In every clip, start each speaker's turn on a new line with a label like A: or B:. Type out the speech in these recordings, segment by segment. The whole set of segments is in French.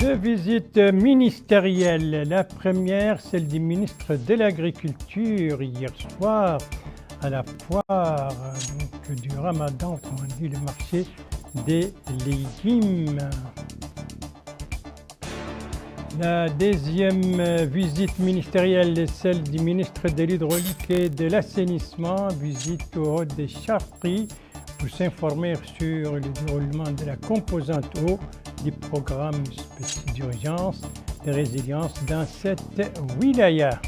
A: Deux visites ministérielles. La première, celle du ministre de l'Agriculture hier soir à la foire du Ramadan, comme on dit, le marché des légumes. La deuxième visite ministérielle est celle du ministre de l'Hydraulique et de l'Assainissement, visite au Hôtel des Chartries, pour s'informer sur le déroulement de la composante eau du programme d'urgence de résilience dans cette wilaya.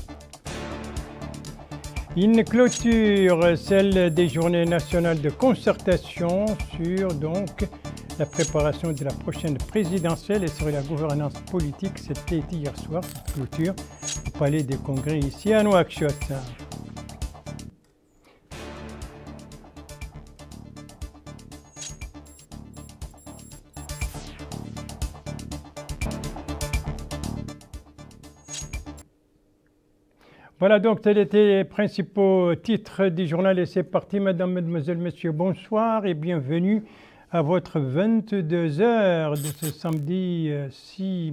A: Une clôture, celle des journées nationales de concertation sur la préparation de la prochaine présidentielle et sur la gouvernance politique. C'était hier soir, cette clôture, au Palais des Congrès ici à Nouakchott. Voilà donc tels étaient les principaux titres du journal et c'est parti. Mesdames, Mesdemoiselles, Messieurs, bonsoir et bienvenue à votre 22h de ce samedi 6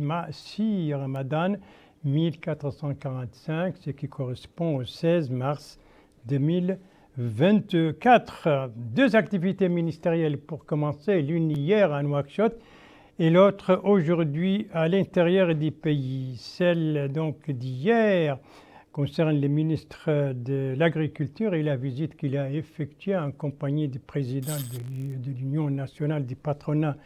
A: Ramadan 1445, ce qui correspond au 16 mars 2024. Deux activités ministérielles pour commencer, l'une hier à Nouakchott et l'autre aujourd'hui à l'intérieur du pays. Celle donc d'hier concerne le ministre de l'Agriculture et la visite qu'il a effectuée en compagnie du président de l'Union nationale du patronat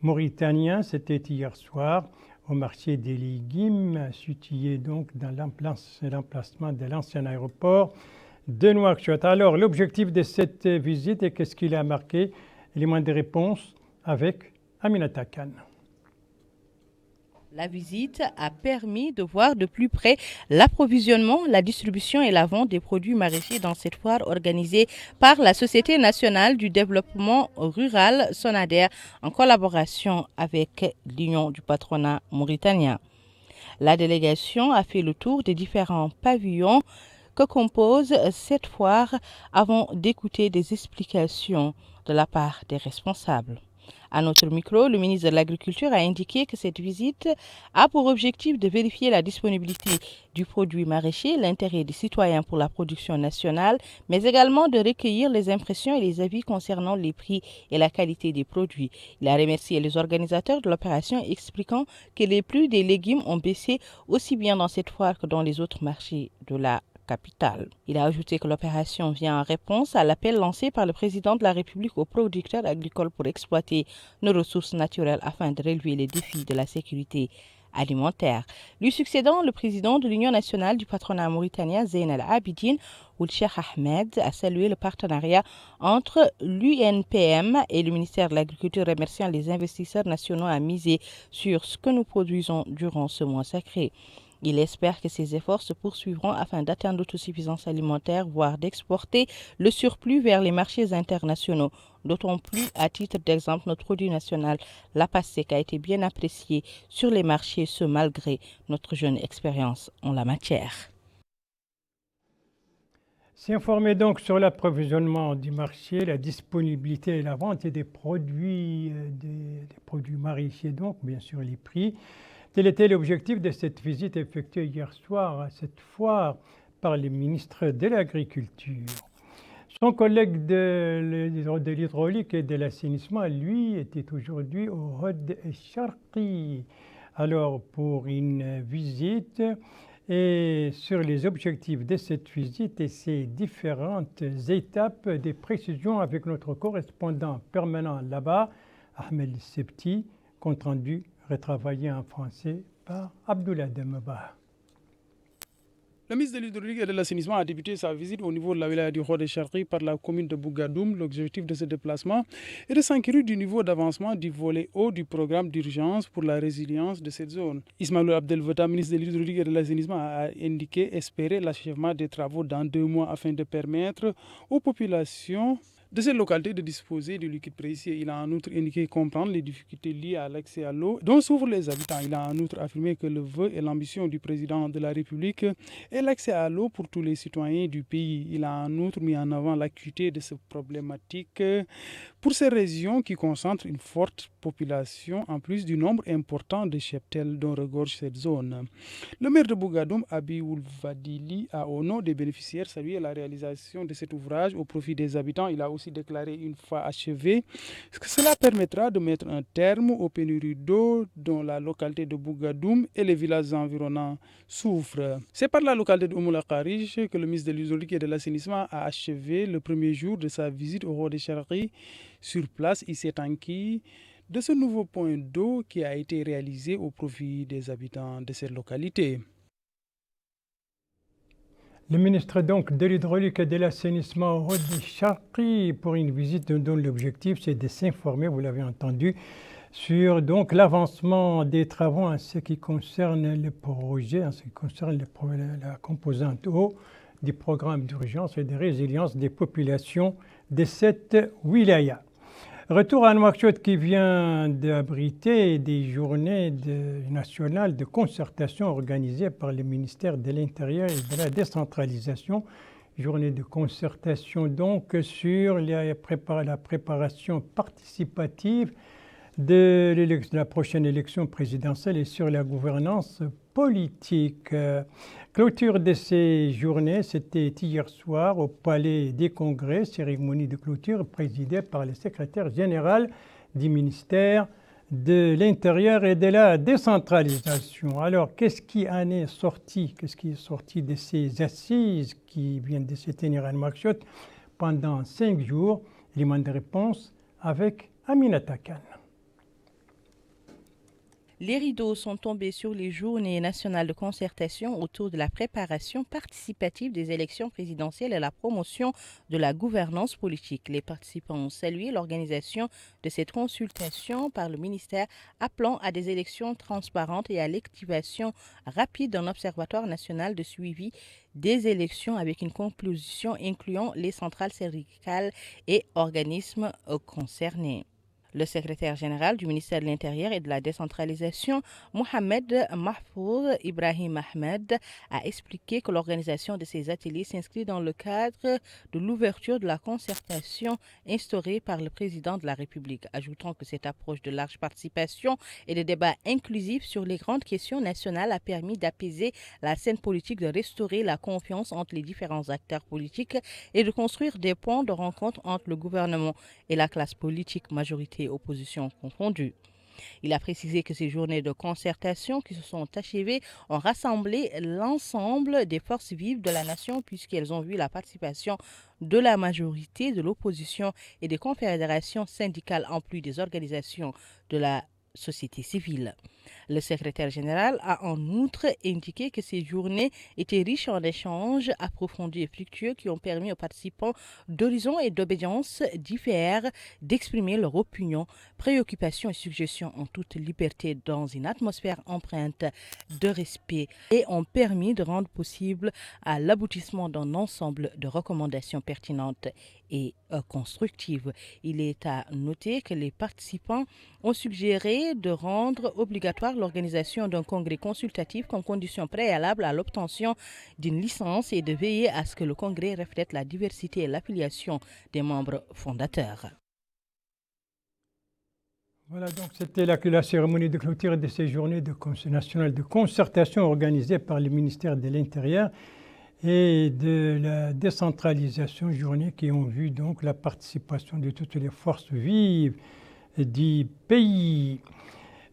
A: mauritanien. C'était hier soir au marché des légumes, situé donc dans l'emplacement de l'ancien aéroport de Nouakchott. Alors, l'objectif de cette visite et qu'est-ce qu'il a marqué? Élément de réponse avec Aminata Khan.
B: La visite a permis de voir de plus près l'approvisionnement, la distribution et la vente des produits maraîchers dans cette foire organisée par la Société nationale du développement rural SONADER en collaboration avec l'Union du patronat mauritanien. La délégation a fait le tour des différents pavillons que compose cette foire avant d'écouter des explications de la part des responsables. À notre micro, le ministre de l'Agriculture a indiqué que cette visite a pour objectif de vérifier la disponibilité du produit maraîcher, l'intérêt des citoyens pour la production nationale, mais également de recueillir les impressions et les avis concernant les prix et la qualité des produits. Il a remercié les organisateurs de l'opération, expliquant que les prix des légumes ont baissé aussi bien dans cette foire que dans les autres marchés de la capitale. Il a ajouté que l'opération vient en réponse à l'appel lancé par le président de la République aux producteurs agricoles pour exploiter nos ressources naturelles afin de relever les défis de la sécurité alimentaire. Lui succédant, le président de l'Union nationale du patronat mauritanien, Zeyn Al-Abidine, Ould Cheikh Ahmed, a salué le partenariat entre l'UNPM et le ministère de l'Agriculture, remerciant les investisseurs nationaux à miser sur ce que nous produisons durant ce mois sacré. Il espère que ces efforts se poursuivront afin d'atteindre l'autosuffisance alimentaire, voire d'exporter le surplus vers les marchés internationaux. D'autant plus, à titre d'exemple, notre produit national, la pâte sec, a été bien apprécié sur les marchés, ce malgré notre jeune expérience en la matière.
A: S'informer donc sur l'approvisionnement du marché, la disponibilité et la vente des produits maraîchers, donc bien sûr les prix. Tel était l'objectif de cette visite effectuée hier soir à cette foire par le ministre de l'Agriculture. Son collègue de l'hydraulique et de l'assainissement, lui, était aujourd'hui au Hôtel des Chartries. Alors, pour une visite et sur les objectifs de cette visite et ses différentes étapes, des précisions avec notre correspondant permanent là-bas, Ahmed Septi, compte rendu retravaillé en français par Abdoulaye Demba.
C: Le ministre de l'Hydraulique et de l'Assainissement a débuté sa visite au niveau de la wilaya du Hôtel des Chartries par la commune de Bougadoum. L'objectif de ce déplacement est de s'inquiéter du niveau d'avancement du volet haut du programme d'urgence pour la résilience de cette zone. Ismaël Abdelvota, ministre de l'Hydraulique et de l'Assainissement, a indiqué espérer l'achèvement des travaux dans 2 mois afin de permettre aux populations de cette localité de disposer de liquide précieux. Il a en outre indiqué comprendre les difficultés liées à l'accès à l'eau dont souffrent les habitants. Il a en outre affirmé que le vœu et l'ambition du président de la République est l'accès à l'eau pour tous les citoyens du pays. Il a en outre mis en avant l'acuité de cette problématique pour ces régions qui concentrent une forte population en plus du nombre important de cheptels dont regorge cette zone. Le maire de Bougadoum, Abioul Vadili, a au nom des bénéficiaires salué la réalisation de cet ouvrage au profit des habitants. Il a aussi déclaré une fois achevé que cela permettra de mettre un terme aux pénuries d'eau dont la localité de Bougadoum et les villages environnants souffrent. C'est par la localité de Oumoula Kharij que le ministre de l'Hydraulique et de l'Assainissement a achevé le premier jour de sa visite au Roi Charqi. Sur place, il s'est enquis de ce nouveau point d'eau qui a été réalisé au profit des habitants de cette localité.
A: Le ministre donc de l'Hydraulique et de l'Assainissement au Roi Charqi pour une visite dont l'objectif c'est de s'informer, vous l'avez entendu, sur donc l'avancement des travaux en ce qui concerne le projet, en ce qui concerne la composante eau du programme d'urgence et de résilience des populations de cette wilaya. Retour à Nouakchott qui vient d'abriter des journées nationales de concertation organisées par le ministère de l'Intérieur et de la décentralisation. Journée de concertation donc sur la préparation participative de la prochaine élection présidentielle et sur la gouvernance politique. Clôture de ces journées, c'était hier soir au Palais des Congrès, cérémonie de clôture présidée par le secrétaire général du ministère de l'Intérieur et de la décentralisation. Alors, qu'est-ce qui en est sorti? Qu'est-ce qui est sorti de ces assises qui viennent de se tenir à Nouakchott pendant 5 jours? Élément de réponse avec Aminata Khan.
B: Les rideaux sont tombés sur les journées nationales de concertation autour de la préparation participative des élections présidentielles et la promotion de la gouvernance politique. Les participants ont salué l'organisation de cette consultation par le ministère, appelant à des élections transparentes et à l'activation rapide d'un observatoire national de suivi des élections avec une composition incluant les centrales syndicales et organismes concernés. Le secrétaire général du ministère de l'Intérieur et de la décentralisation, Mohamed Mahfouz Ibrahim Ahmed, a expliqué que l'organisation de ces ateliers s'inscrit dans le cadre de l'ouverture de la concertation instaurée par le président de la République, ajoutant que cette approche de large participation et de débats inclusifs sur les grandes questions nationales a permis d'apaiser la scène politique, de restaurer la confiance entre les différents acteurs politiques et de construire des points de rencontre entre le gouvernement et la classe politique majoritaire opposition confondue. Il a précisé que ces journées de concertation qui se sont achevées ont rassemblé l'ensemble des forces vives de la nation puisqu'elles ont vu la participation de la majorité de l'opposition et des confédérations syndicales en plus des organisations de la société civile. Le secrétaire général a en outre indiqué que ces journées étaient riches en échanges approfondis et fructueux qui ont permis aux participants d'horizons et d'obédiences différents d'exprimer leur opinion, préoccupations et suggestions en toute liberté dans une atmosphère empreinte de respect et ont permis de rendre possible à l'aboutissement d'un ensemble de recommandations pertinentes et constructives. Il est à noter que les participants ont suggéré de rendre obligatoire l'organisation d'un congrès consultatif comme condition préalable à l'obtention d'une licence et de veiller à ce que le congrès reflète la diversité et l'affiliation des membres fondateurs.
A: Voilà, donc c'était la cérémonie de clôture de ces journées nationales de concertation organisées par le ministère de l'Intérieur et de la décentralisation, journées qui ont vu donc la participation de toutes les forces vives du pays.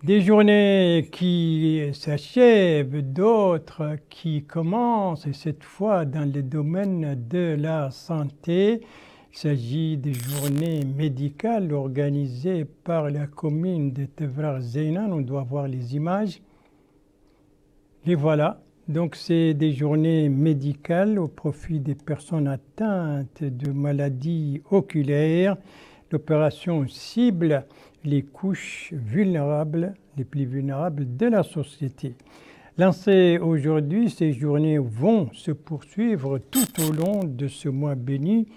A: Des journées qui s'achèvent, d'autres qui commencent, et cette fois dans le domaine de la santé. Il s'agit des journées médicales organisées par la commune de Tevrar-Zeinan. On doit voir les images. Les voilà. Donc, c'est des journées médicales au profit des personnes atteintes de maladies oculaires. L'opération cible les couches vulnérables, les plus vulnérables de la société. Lancées aujourd'hui, ces journées vont se poursuivre tout au long de ce mois béni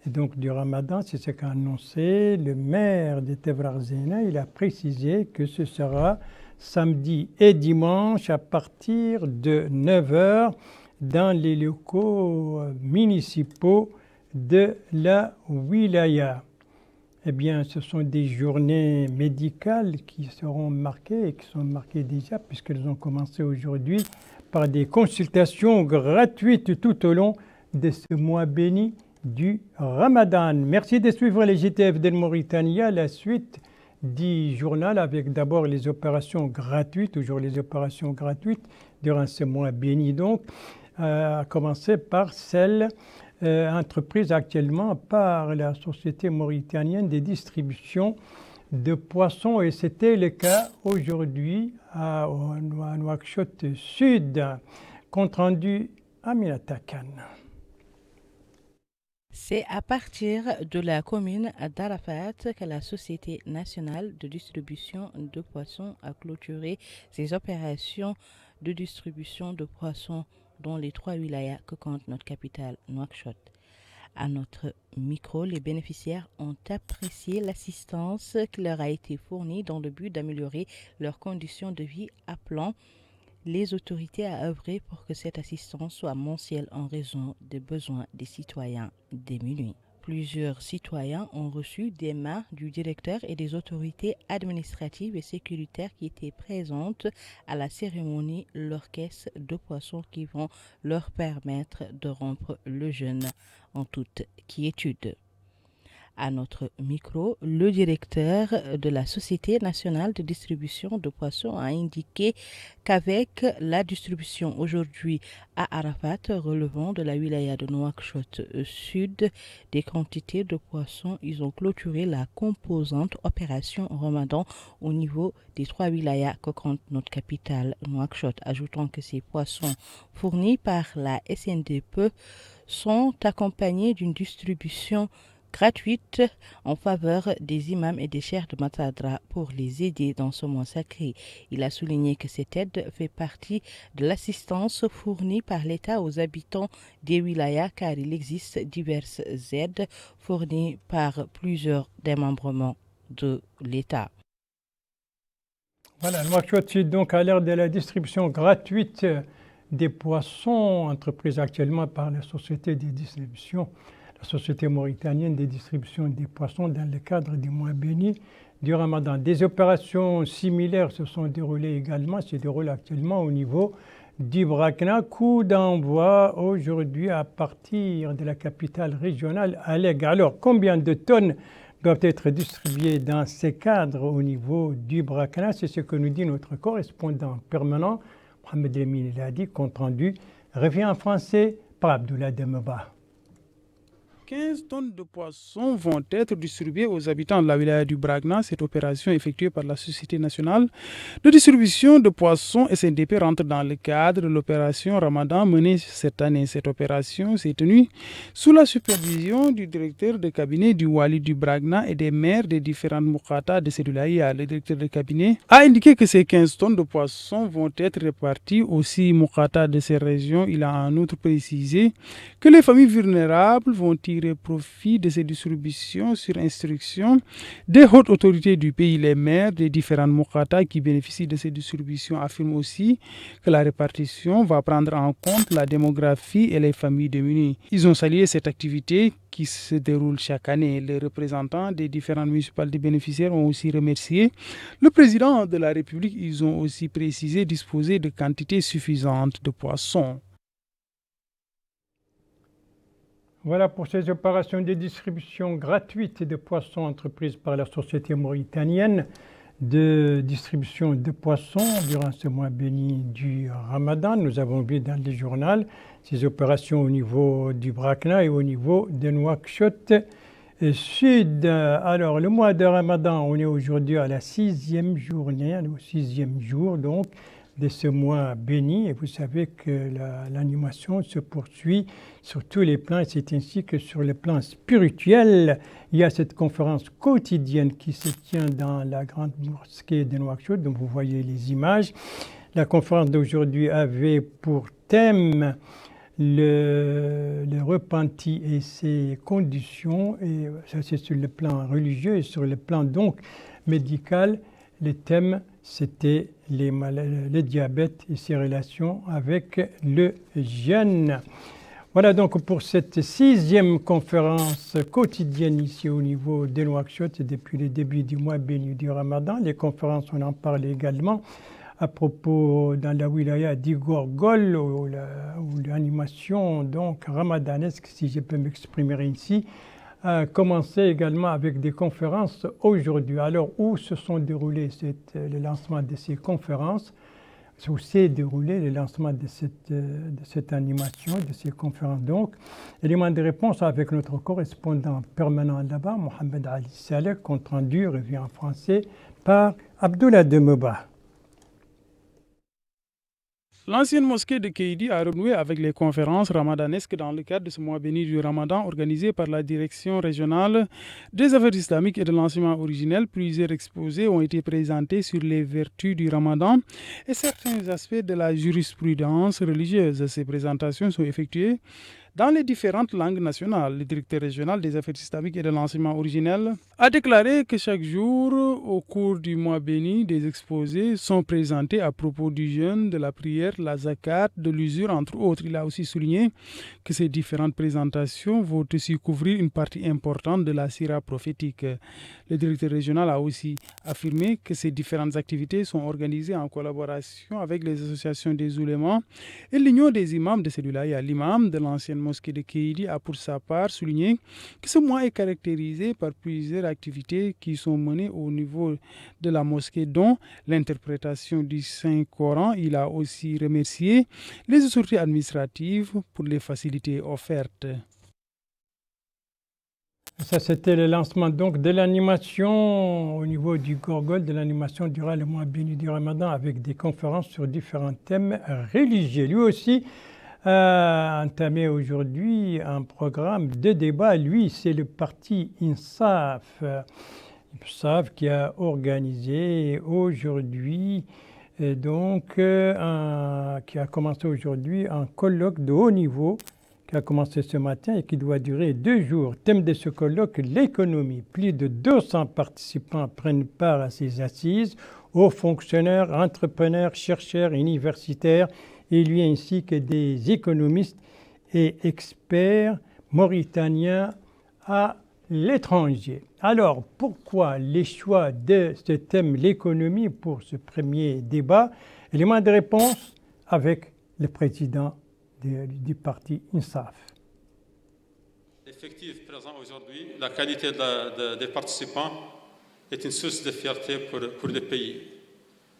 A: et donc du Ramadan. C'est ce qu'a annoncé le maire de Tevrarzena. Il a précisé que ce sera samedi et dimanche à partir de 9 h dans les locaux municipaux de la wilaya. Eh bien, ce sont des journées médicales qui seront marquées et qui sont marquées déjà puisqu'elles ont commencé aujourd'hui par des consultations gratuites tout au long de ce mois béni du Ramadan. Merci de suivre les JTF de Mauritanie. La suite du journal avec d'abord les opérations gratuites, toujours les opérations gratuites durant ce mois béni donc, à commencer par celle entreprise actuellement par la Société mauritanienne des distributions de poissons et c'était le cas aujourd'hui à Nouakchott Sud. Compte rendu Aminata Khan.
B: C'est à partir de la commune d'Arafat que la Société nationale de distribution de poissons a clôturé ses opérations de distribution de poissons dans les 3 wilayas que compte notre capitale Nouakchott. À notre micro, les bénéficiaires ont apprécié l'assistance qui leur a été fournie dans le but d'améliorer leurs conditions de vie, appelant les autorités à œuvrer pour que cette assistance soit mensuelle en raison des besoins des citoyens démunis. Plusieurs citoyens ont reçu des mains du directeur et des autorités administratives et sécuritaires qui étaient présentes à la cérémonie, leur caisse de poissons qui vont leur permettre de rompre le jeûne en toute quiétude. À notre micro, le directeur de la Société nationale de distribution de poissons a indiqué qu'avec la distribution aujourd'hui à Arafat relevant de la wilaya de Nouakchott Sud des quantités de poissons, ils ont clôturé la composante opération Ramadan au niveau des 3 wilayas que compte notre capitale Nouakchott, ajoutant que ces poissons fournis par la SNDP sont accompagnés d'une distribution gratuite en faveur des imams et des cheikhs de Matadra pour les aider dans ce mois sacré. Il a souligné que cette aide fait partie de l'assistance fournie par l'État aux habitants des wilayas car il existe diverses aides fournies par plusieurs démembrements de l'État.
A: Voilà, Nouakchott Sud donc à l'ère de la distribution gratuite des poissons, entreprise actuellement par la Société des distributions, la Société mauritanienne des distributions des poissons dans le cadre du mois béni du Ramadan. Des opérations similaires se sont déroulées également, se déroulent actuellement au niveau du Brakna. Coup d'envoi aujourd'hui à partir de la capitale régionale Alleg. Alors, combien de tonnes doivent être distribuées dans ces cadres au niveau du Brakna? C'est ce que nous dit notre correspondant permanent, Mohamed Lemine Ladi, compte rendu, revient en français par Abdoulaye Demeba.
C: 15 tonnes de poissons vont être distribuées aux habitants de la wilaya du Bragna. Cette opération effectuée par la Société nationale de distribution de poissons SNDP rentre dans le cadre de l'opération Ramadan menée cette année. Cette opération s'est tenue sous la supervision du directeur de cabinet du Wali du Bragna et des maires des différentes moukhata de cette wilaya. Le directeur de cabinet a indiqué que ces 15 tonnes de poissons vont être réparties aux 6 moukhata de ces régions. Il a en outre précisé que les familles vulnérables vont tirer profit de ces distributions sur instruction des hautes autorités du pays. Les maires des différentes moukhata qui bénéficient de ces distributions affirment aussi que la répartition va prendre en compte la démographie et les familles démunies. Ils ont salué cette activité qui se déroule chaque année. Les représentants des différentes municipalités bénéficiaires ont aussi remercié le président de la République. Ils ont aussi précisé disposer de quantités suffisantes de poissons.
A: Voilà pour ces opérations de distribution gratuite de poissons entreprises par la Société mauritanienne de distribution de poissons durant ce mois béni du Ramadan. Nous avons vu dans le journal ces opérations au niveau du Brakna et au niveau de Nouakchott Sud. Alors, le mois de Ramadan, on est aujourd'hui à la 6e journée, au 6e jour donc de ce mois béni, et vous savez que l'animation se poursuit sur tous les plans, et c'est ainsi que sur le plan spirituel, il y a cette conférence quotidienne qui se tient dans la grande mosquée de Nouakchott, dont vous voyez les images. La conférence d'aujourd'hui avait pour thème le repenti et ses conditions, et ça c'est sur le plan religieux et sur le plan donc médical, les thèmes c'était le diabète et ses relations avec le jeûne. Voilà donc pour cette 6e conférence quotidienne ici au niveau de Nouakchott depuis le début du mois béni du Ramadan. Les conférences, on en parle également à propos dans la wilaya d'Igorgol où l'animation donc ramadanesque, si je peux m'exprimer ainsi, a commencé également avec des conférences aujourd'hui. Alors où se sont déroulés le lancement de ces conférences? Où s'est déroulé le lancement de cette animation, de ces conférences. Donc, élément de réponse avec notre correspondant permanent là-bas, Mohamed Ali Saleh, compte rendu, revient en français par Abdullah Demeba.
C: L'ancienne mosquée de Kéidi a renoué avec les conférences ramadanesques dans le cadre de ce mois béni du Ramadan organisé par la Direction régionale des affaires islamiques et de l'enseignement originel. Plusieurs exposés ont été présentés sur les vertus du Ramadan et certains aspects de la jurisprudence religieuse. Ces présentations sont effectuées dans les différentes langues nationales. Le directeur régional des affaires islamiques et de l'enseignement originel a déclaré que chaque jour, au cours du mois béni, des exposés sont présentés à propos du jeûne, de la prière, de la zakat, de l'usure, entre autres. Il a aussi souligné que ces différentes présentations vont aussi couvrir une partie importante de la sira prophétique. Le directeur régional a aussi affirmé que ces différentes activités sont organisées en collaboration avec les associations des oulémas et l'union des imams de celui-là. L'imam de l'ancienne mosquée de Kéidi a pour sa part souligné que ce mois est caractérisé par plusieurs activités qui sont menées au niveau de la mosquée, dont l'interprétation du Saint-Coran. Il a aussi remercié les autorités administratives pour les facilités offertes.
A: Ça, c'était le lancement donc de l'animation au niveau du Gorgol, de l'animation durant le mois béni du Ramadan avec des conférences sur différents thèmes religieux. Lui aussi a entamé aujourd'hui un programme de débat. Lui, c'est le parti INSAF. INSAF qui a organisé aujourd'hui, donc, qui a commencé aujourd'hui un colloque de haut niveau qui a commencé ce matin et qui doit durer 2 jours. Thème de ce colloque, l'économie. Plus de 200 participants prennent part à ces assises, hauts fonctionnaires, entrepreneurs, chercheurs, universitaires, élus ainsi que des économistes et experts mauritaniens à l'étranger. Alors, pourquoi les choix de ce thème, l'économie, pour ce premier débat? Élément de réponse avec le président du parti INSAF.
D: L'effectif présent aujourd'hui, la qualité des participants est une source de fierté pour le pays.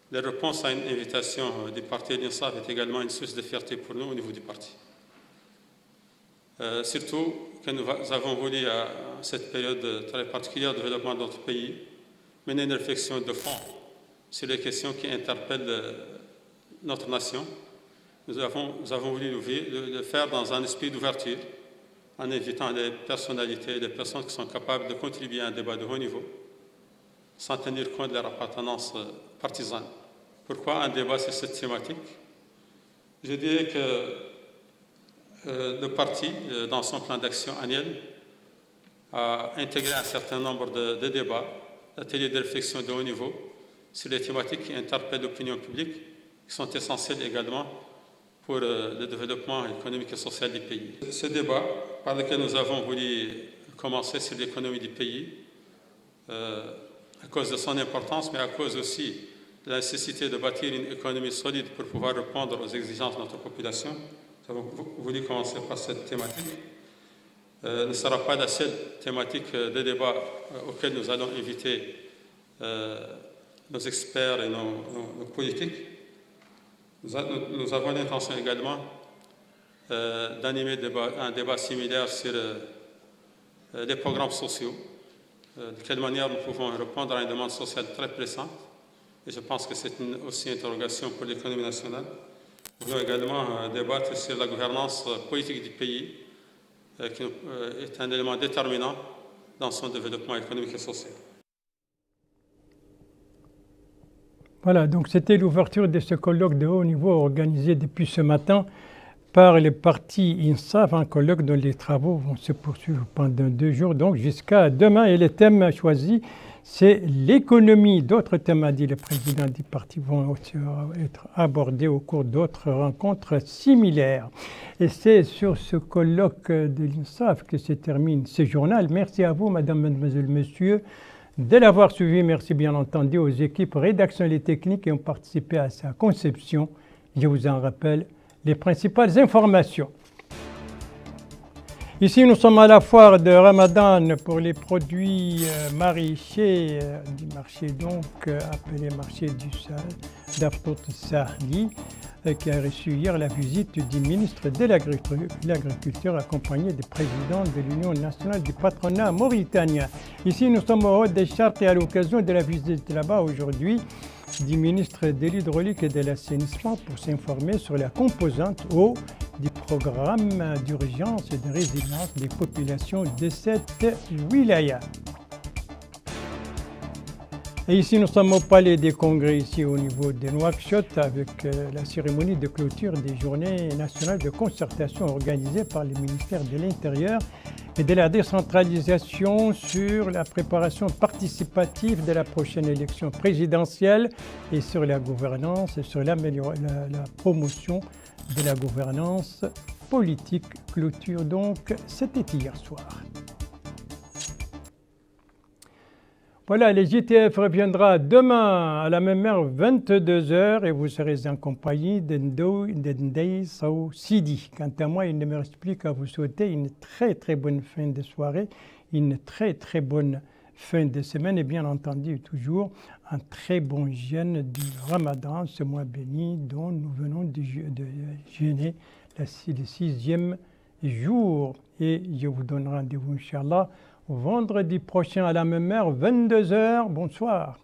D: La réponse à une invitation du parti INSAF est également une source de fierté pour nous au niveau du parti. Surtout que nous avons voulu, à cette période très particulière de développement de notre pays, mener une réflexion de fond sur les questions qui interpellent notre nation. Nous avons voulu le faire dans un esprit d'ouverture, en invitant des personnalités, des personnes qui sont capables de contribuer à un débat de haut niveau, sans tenir compte de leur appartenance partisane. Pourquoi un débat sur cette thématique? Je dirais que le parti, dans son plan d'action annuel, a intégré un certain nombre de débats, d'ateliers de réflexion de haut niveau, sur les thématiques qui interpellent l'opinion publique, qui sont essentielles également pour le développement économique et social du pays. Ce débat, par lequel nous avons voulu commencer sur l'économie du pays, à cause de son importance, mais à cause aussi de la nécessité de bâtir une économie solide pour pouvoir répondre aux exigences de notre population, nous avons voulu commencer par cette thématique. Ne sera pas la seule thématique de débat auquel nous allons inviter nos experts et nos politiques. Nous avons l'intention également d'animer un débat similaire sur les programmes sociaux, de quelle manière nous pouvons répondre à une demande sociale très pressante. Et je pense que c'est aussi une interrogation pour l'économie nationale. Nous voulons également débattre sur la gouvernance politique du pays, qui est un élément déterminant dans son développement économique et social. Voilà,
A: donc c'était l'ouverture de ce colloque de haut niveau organisé depuis ce matin par le parti INSAF, un colloque dont les travaux vont se poursuivre pendant 2 jours, donc jusqu'à demain. Et le thème choisi, c'est l'économie. D'autres thèmes, a dit le président du parti, vont être abordés au cours d'autres rencontres similaires. Et c'est sur ce colloque de l'INSAF que se termine ce journal. Merci à vous, madame, mademoiselle, messieurs, de l'avoir suivi. Merci bien entendu aux équipes rédaction et techniques qui ont participé à sa conception. Je vous en rappelle les principales informations. Ici, nous sommes à la foire de Ramadan pour les produits maraîchers du marché, donc appelé marché du d'Aftot Sahli, qui a reçu hier la visite du ministre de l'Agriculture accompagné du président de l'Union nationale du patronat mauritanien. Ici, nous sommes au Haut des Chartes et à l'occasion de la visite là-bas aujourd'hui du ministre de l'Hydraulique et de l'Assainissement pour s'informer sur la composante eau du programme d'urgence et de résilience des populations de cette wilaya. Et ici, nous sommes au Palais des Congrès, ici au niveau de Nouakchott, avec la cérémonie de clôture des Journées nationales de concertation organisées par le ministère de l'Intérieur et de la décentralisation sur la préparation participative de la prochaine élection présidentielle et sur la gouvernance et sur la promotion de la gouvernance politique. Clôture donc, c'était hier soir. Voilà, le JTF reviendra demain à la même heure, 22h, et vous serez en compagnie d'Ndei Sow Sidi. Quant à moi, il ne me reste plus qu'à vous souhaiter une très très bonne fin de soirée, une très très bonne fin de semaine et bien entendu toujours un très bon jeûne du Ramadan, ce mois béni dont nous venons de jeûner le 6e jour. Et je vous donne rendez-vous, Inch'Allah, vendredi prochain à la même heure, 22h. Bonsoir.